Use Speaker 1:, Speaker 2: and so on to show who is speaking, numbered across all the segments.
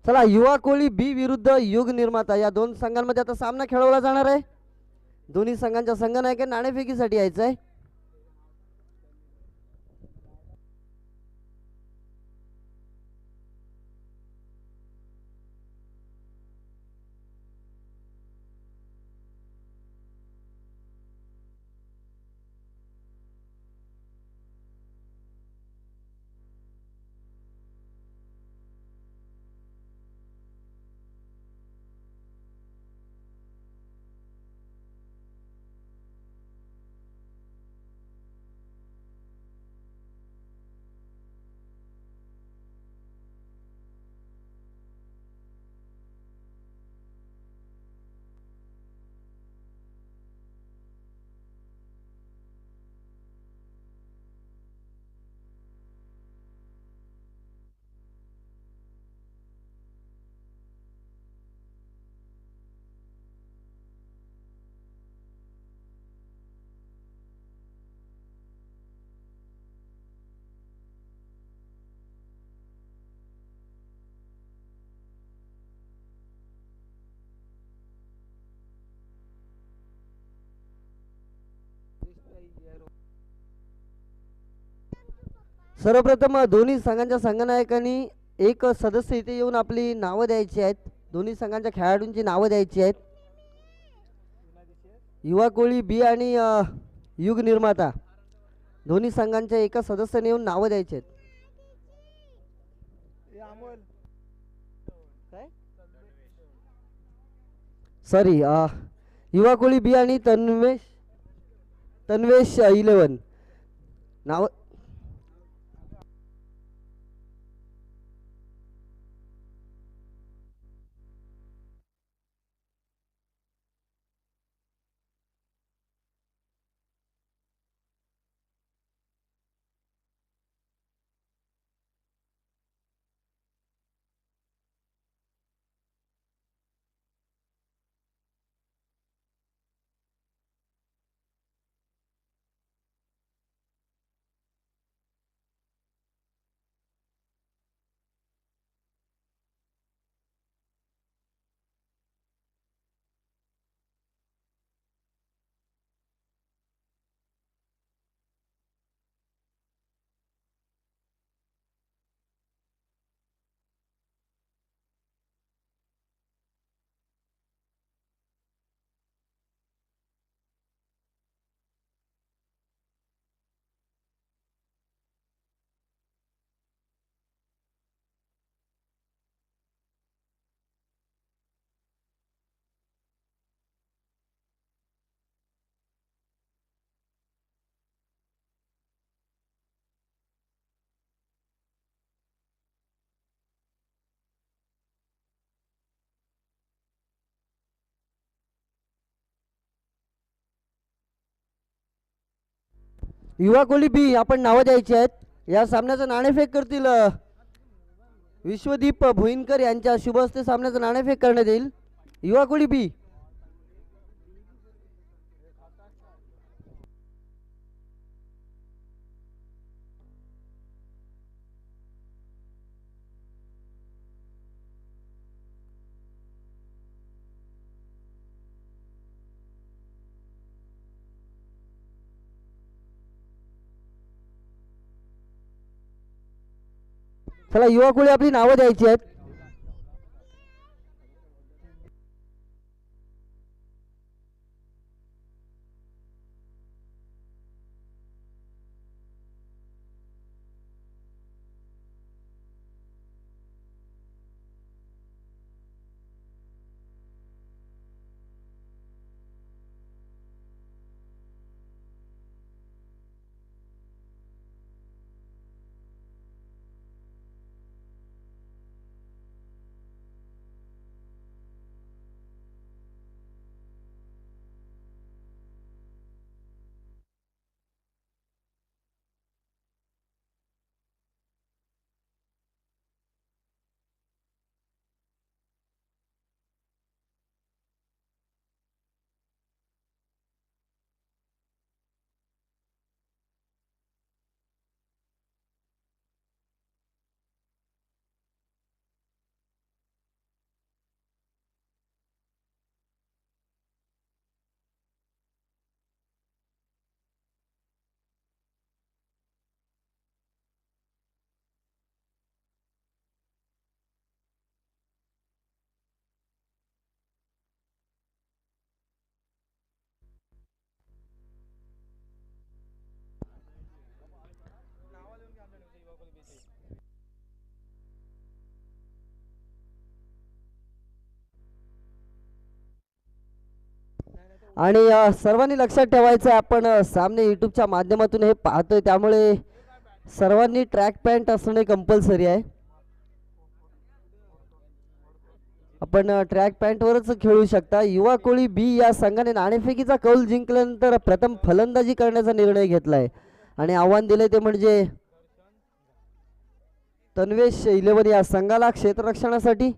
Speaker 1: चला, युवा कोळी बी विरुद्ध युग निर्माता या दोन संघांमध्ये आता सामना खेळवला जाणार आहे. दोन्ही संघांच्या संघनायकांना नाणेफेकीसाठी यायचं आहे. सर्वप्रथम दोन्ही संघांच्या संघनायकांनी एक सदस्य इथे येऊन आपली नावं द्यायची आहेत. दोन्ही संघांच्या खेळाडूंची नावं द्यायची आहेत. युवा कोळी बी आणि युग निर्माता दोन्ही संघांच्या एका सदस्याने येऊन नावं द्यायची आहेत. सॉरी, युवा कोळी बी आणि तन्वेश तन्वेश 11 नाव. युवा कोहली बी आपण नावं द्यायची आहेत. या सामन्याचं नाणेफेक करतील विश्वदीप भुईनकर यांच्या शुभ हस्ते सामन्याचं नाणेफेक करण्यात येईल. युवा कोहली बी. चला, युवा कोहली आपली नावं द्यायची आहेत. आणि सर्वांनी लक्षात ठेवायचं आहे, आपण सामने यूट्यूबच्या माध्यमातून हे पाहतोय, त्यामुळे सर्वांनी ट्रॅक पॅन्ट असणे कंपल्सरी आहे. आपण ट्रॅक पॅन्टवरच खेळू शकता. युवा कोळी बी या संघाने नाणेफेकीचा कौल जिंकल्यानंतर प्रथम फलंदाजी करण्याचा निर्णय घेतलाय आणि आव्हान दिले ते म्हणजे तन्वेश 11 या संघाला क्षेत्ररक्षणासाठी.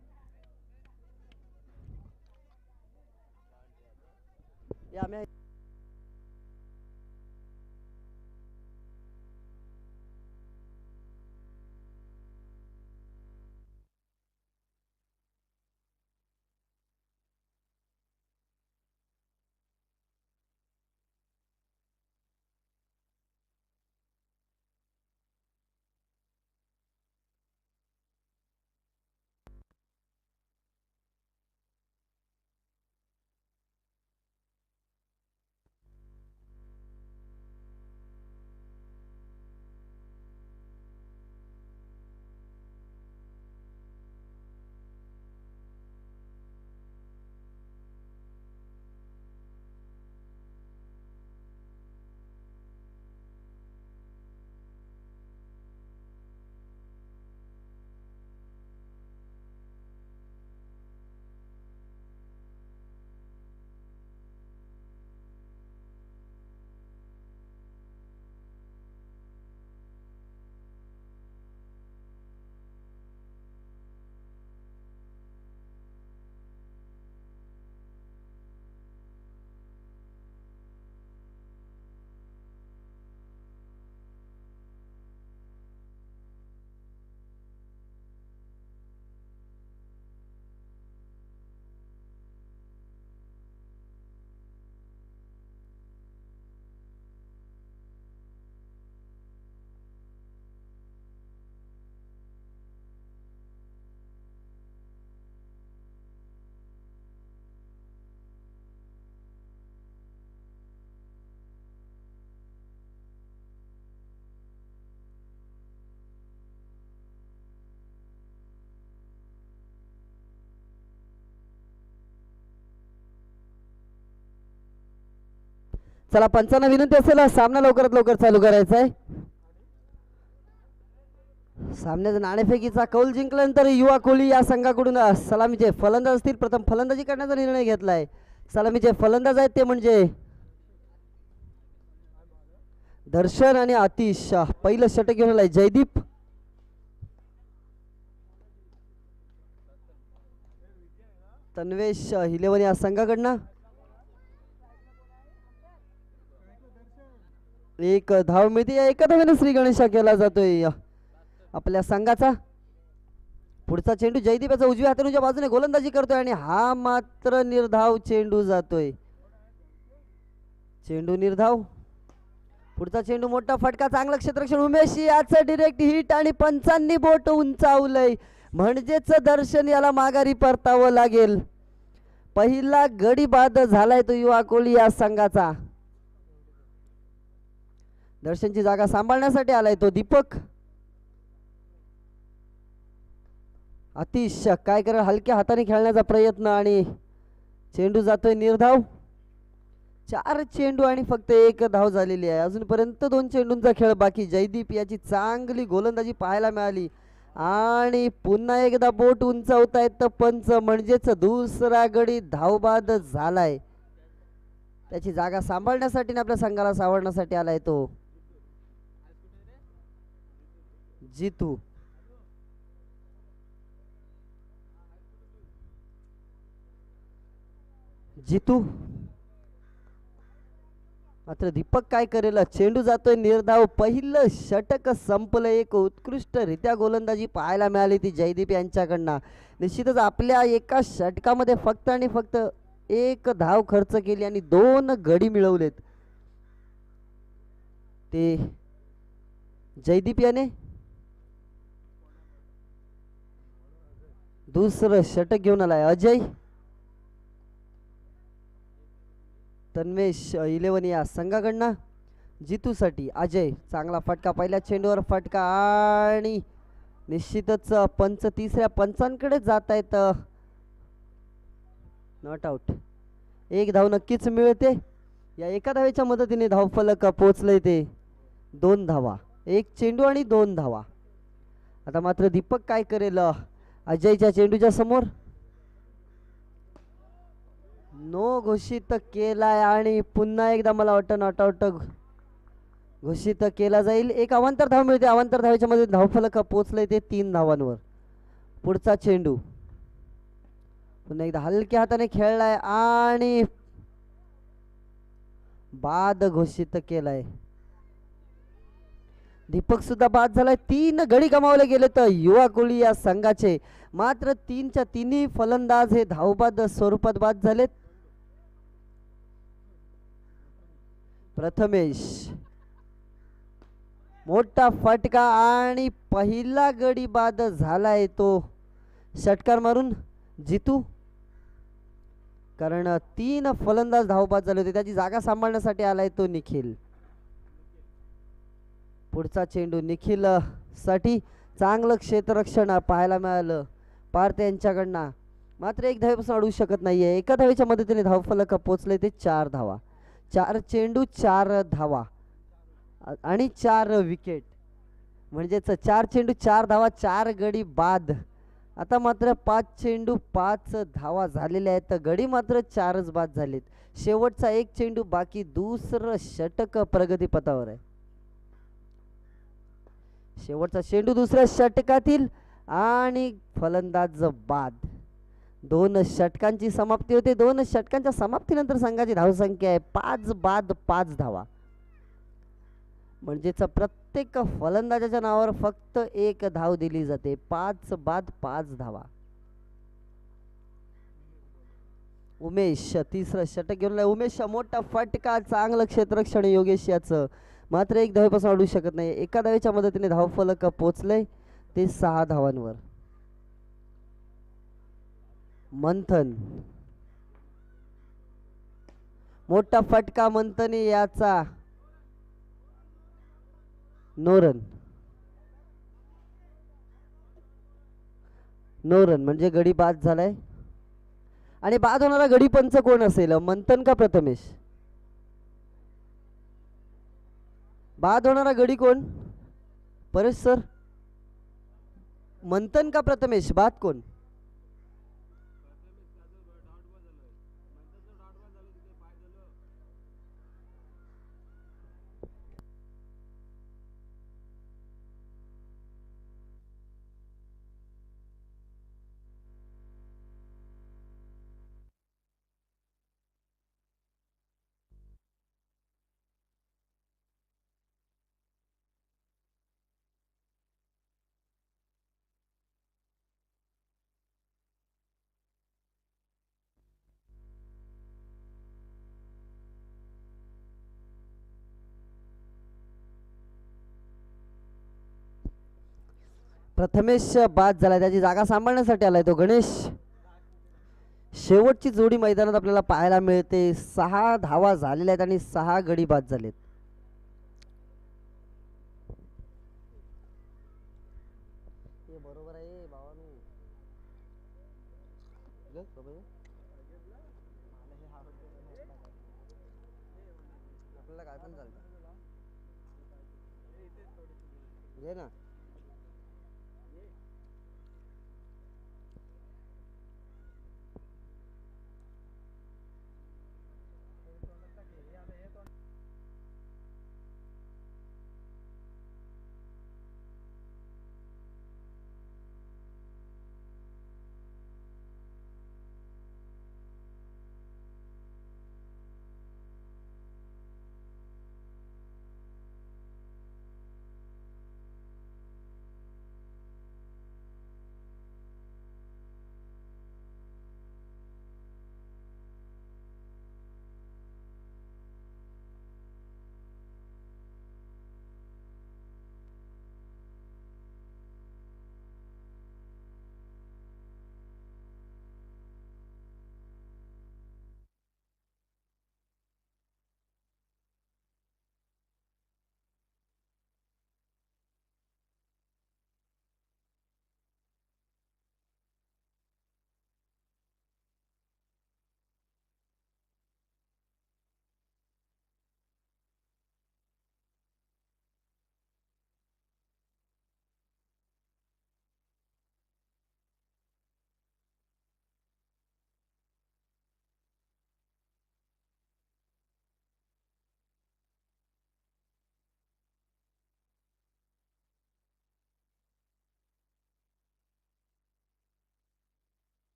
Speaker 1: चला, पंचांना विनंती असेल सामना लवकरात लवकर चालू करायचा आहे. सामन्याचा नाणेफेकीचा कौल जिंकल्यानंतर युवा कोहली या संघाकडून सलामीचे फलंदाज असतील. प्रथम फलंदाजी करण्याचा निर्णय घेतलाय. सलामीचे फलंदाज आहेत ते म्हणजे दर्शन आणि आतिश. पहिलं षटक घेऊन आलाय जयदीप. तन्वेश 11 या संघाकडनं एक धाव मिळते. एका धावेने श्री गणेशा केला जातोय आपल्या संघाचा. पुढचा चेंडू जयदीप याचा उजव्या हाताच्या बाजूने गोलंदाजी करतोय आणि हा मात्र निर्धाव चेंडू जातोय. चेंडू निर्धाव. पुढचा चेंडू मोठा फटका, चांगलं क्षेत्ररक्षण. उमेश याचं डिरेक्ट हिट आणि पंचांनी बोट उंचावलंय, म्हणजेच दर्शन याला माघारी परतावं लागेल. पहिला गडी बाद झालाय तो युवा कोहली या संघाचा. दर्शनची जागा सांभाळण्यासाठी आलाय तो दीपक. आतिश काय करेल, हलक्या हाताने खेळण्याचा प्रयत्न आणि चेंडू जातोय निर्धाव. 4 चेंडू आणि फक्त 1 धाव झालेली आहे. अजूनपर्यंत 2 चेंडूंचा खेळ बाकी. जयदीप याची चांगली गोलंदाजी पाहायला मिळाली आणि पुन्हा एकदा बोट उंचावतायत पंच, म्हणजेच दुसरा गडी धावबाद झालाय. त्याची जागा सांभाळण्यासाठी आपल्या संघाला सावरण्यासाठी आलाय तो जितू. जितू मात्र दीपक काय करेल, चेंडू जातोय निर्धाव. पहिलं षटक संपलं. एक उत्कृष्टरित्या गोलंदाजी पाहायला मिळाली ती जयदीप यांच्याकडनं. निश्चितच आपल्या एका षटकामध्ये फक्त आणि फक्त 1 धाव खर्च केली आणि 2 गडी मिळवलेत ते जयदीप याने. दुसरं षटक घेऊन आलाय अजय. तन्वेश 11 या संघाकडनं जितूसाठी अजय. चांगला फटका, पहिल्या चेंडूवर फटका आणि निश्चितच पंच तिसऱ्या पंचांकडे जात आहेत. Not out. एक धाव नक्कीच मिळते. या एका धावेच्या मदतीने धावफलक पोहोचले ते 2 धावा. एक चेंडू आणि 2 धावा. आता मात्र दीपक काय करेल? अजयच्या चेंडूच्या समोर नो घोषित केलाय आणि पुन्हा एकदा मला वाटतं नॉट आउट घोषित केला जाईल. एक अवांतर धाव मिळते. अवांतर धावेच्या मध्ये धावफलक पोहोचले ते 3 धावांवर. पुढचा चेंडू पुन्हा एकदा हलक्या हाताने खेळलाय आणि बाद घोषित केलाय. दीपक सुद्धा बाद झालाय. 3 गडी गमावले गेले तर युवा कोहली या संघाचे. मात्र 3च्या 3 फलंदाज हे धावबाद स्वरूपात बाद झालेत. प्रथमेश मोठा फटका आणि पहिला गडी बाद झालाय तो षटकार मारून जितू. कारण 3 फलंदाज धावबाद झाले होते. त्याची जागा सांभाळण्यासाठी आलाय तो निखिल. पुढचा चेंडू निखिल साठी चांगलं क्षेत्ररक्षण पाहायला मिळालं पार्थ यांच्याकडनं. मात्र एक धावेपासून अडवू शकत नाहीये. एका धावेच्या मदतीने धावफलक पोहोचले ते 4 धावा. 4 चेंडू 4 धावा आणि 4 विकेट. म्हणजेच 4 चेंडू 4 धावा 4 गडी बाद. आता मात्र 5 चेंडू 5 धावा झालेल्या आहेत. गडी मात्र 4च बाद झालेत. शेवटचा एक चेंडू बाकी. दुसरं षटक प्रगतीपथावर आहे. शेवटचा चेंडू दुसऱ्या षटकातील आणि फलंदाज बाद. 2 षटकांची समाप्ती होते. 2 षटकांच्या समाप्तीनंतर संघाची धावसंख्या आहे 5 बाद 5 धावा. म्हणजेच प्रत्येक फलंदाजाच्या नावावर फक्त 1 धाव दिली जाते. 5 बाद 5 धावा. उमेश तिसरं षटक घेऊन उमेश मोठा फटका. चांगलं क्षेत्ररक्षण योगेश याचं. मात्र एक धावेपासून अडू शकत नाही. एका धावेच्या मदतीने धावफलक पोहोचले ते 6 धावांवर. मंथन मोठा फटका मंथन याचा. नो रन म्हणजे गडी बाद झालाय. आणि बाद होणारा गडी पंच कोण असेल? मंथन का प्रथमेश? बाद होणारा गडी कोण? परेश सर, मंथन का प्रथमेश? बाद कोण? प्रथमेश बाद झाला. त्याची जागा सांभाळण्यासाठी आलाय तो गणेश. शेवटची जोडी मैदानात आपल्याला पाहायला मिळते. 6 धावा झालेल्या आहेत आणि 6 गडी बाद झालेत. बरोबर आहे भावानू. आपल्याला काय पण चालतं घे ना.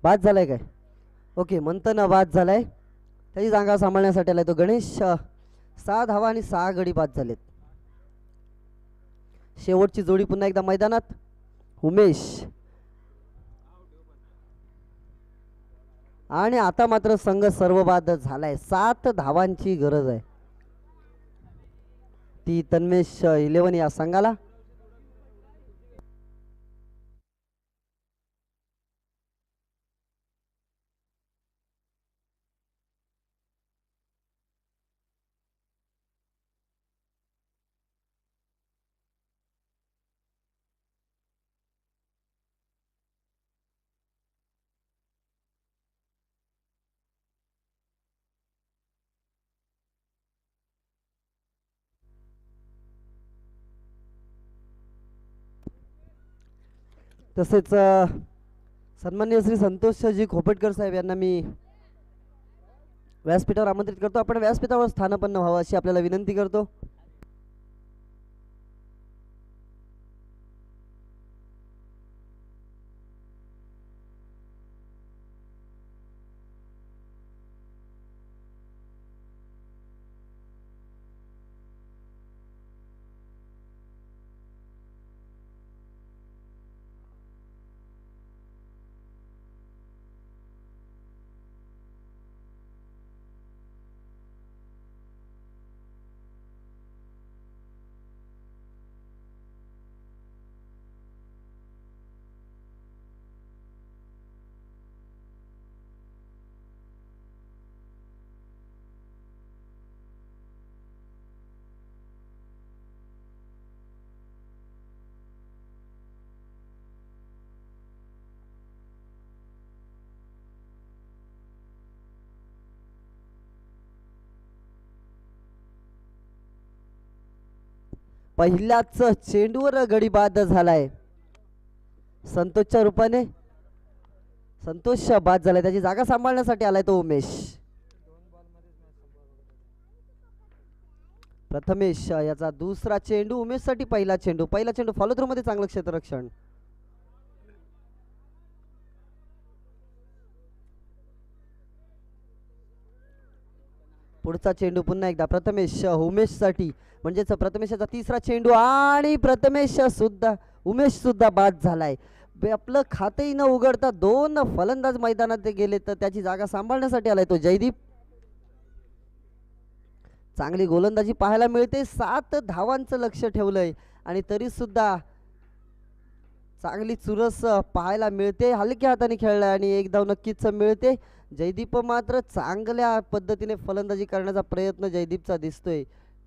Speaker 1: बाद झालाय काय? ओके, म्हणताना बाद झालाय. त्याची जागा सांभाळण्यासाठी आलाय तो गणेश. 6 धावा आणि 6 गडी बाद झालेत. शेवटची जोडी पुन्हा एकदा मैदानात. उमेश आणि आता मात्र संघ सर्व बाद झालाय. 7 धावांची गरज आहे ती तन्मेष 11 या संघाला. तसेच सन्माननीय श्री संतोषजी खोपटकर साहेब यांना मी व्यासपीठावर आमंत्रित करतो. आपण व्यासपीठावर स्थानापन्न व्हावं अशी आपल्याला विनंती करतो. पहिल्याच चेंडूवर गडी बाद झालाय. संतोषच्या रूपाने संतोष बाद झालाय. त्याची जागा सांभाळण्यासाठी आलाय तो उमेश. प्रथमेश याचा दुसरा चेंडू, उमेश साठी पहिला चेंडू. पहिला चेंडू फॉलो थ्रू मध्ये चांगलं क्षेत्ररक्षण. पुढचा चेंडू पुन्हा एकदा प्रथमेश उमेश साठी, म्हणजेच प्रथमेशाचा तिसरा चेंडू आणि उमेश सुद्धा बाद झालाय. आपलं खातेही न उघडता 2 फलंदाज मैदानात गेले तर त्याची जागा सांभाळण्यासाठी आलाय तो जयदीप. चांगली गोलंदाजी पाहायला मिळते. 7 धावांचं लक्ष ठेवलंय आणि तरी सुद्धा चांगली चुरस पाहायला मिळते. हलक्या हाताने खेळलाय आणि 1 धाव नक्कीच मिळते. जयदीप मात्र चांगल्या पद्धतीने फलंदाजी करण्याचा प्रयत्न जयदीपचा दिसतोय.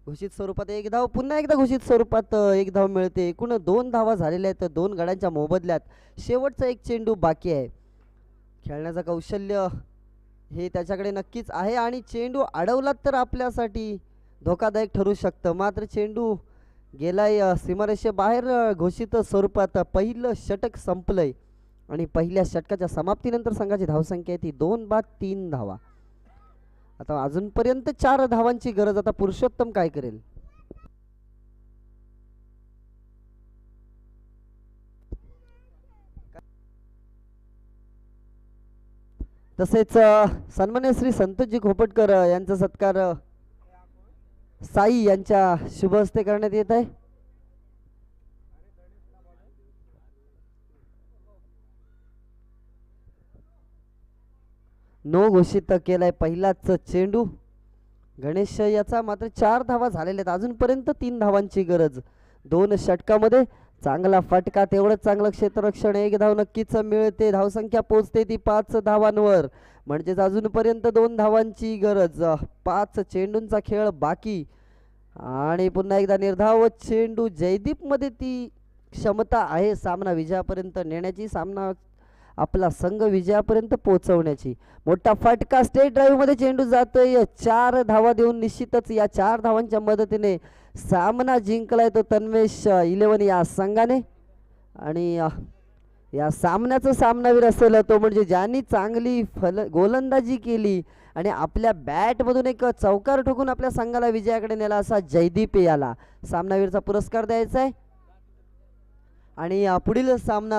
Speaker 1: घोषित स्वरूपात 1 धाव, पुन्हा एकदा घोषित स्वरूपात 1 धाव मिळते. एकूण 2 धावा झालेल्या आहेत 2 गड्यांच्या मोबदल्यात. शेवटचा 1 चेंडू बाकी आहे. खेळण्याचं कौशल्य हे त्याच्याकडे नक्कीच आहे आणि चेंडू अडवलात तर आपल्यासाठी धोकादायक ठरू शकतं. मात्र चेंडू गेलाय सीमारेषेबाहेर. घोषित स्वरूपात पहिलं षटक संपलंय आणि पहिल्या षटकाच्या समाप्तीनंतर संघाची धावसंख्या आहे ती 2 बाद 3 धावा. आता अजूनपर्यंत 4 धावांची गरज. आता पुरुषोत्तम काय करेल? तसेच सन्मान्य श्री संतोषजी खोपटकर यांचा सत्कार साई यांच्या शुभ हस्ते करण्यात येत आहे. नो घोषित केलाय पहिलाच चेंडू. गणेश याचा मात्र 4 धावा झालेल्या आहेत. अजूनपर्यंत 3 धावांची गरज. 2 षटकामध्ये चांगला फटका, तेवढंच चांगलं क्षेत्ररक्षण. 1 धाव नक्कीच मिळते. धावसंख्या पोहोचते ती 5 धावांवर. म्हणजेच अजूनपर्यंत 2 धावांची गरज. 5 चेंडूंचा खेळ बाकी आणि पुन्हा एकदा निर्धाव चेंडू. जयदीप मध्ये ती क्षमता आहे सामना विजयापर्यंत नेण्याची, सामना आपला संघ विजयापर्यंत पोहोचवण्याची. मोठा फटका स्टेट ड्राईव्ह मध्ये चेंडू जातोय. 4 धावा देऊन निश्चितच या 4 धावांच्या मदतीने सामना जिंकलाय तो तन्मेष 11 या संघाने. आणि या सामन्याचा सामनावीर असेल तो म्हणजे ज्यांनी चांगली गोलंदाजी केली आणि आपल्या बॅटमधून एक चौकार ठोकून आपल्या संघाला विजयाकडे नेला असा जयदीप याला सामनावीरचा पुरस्कार द्यायचा आहे. आणि पुढील सामना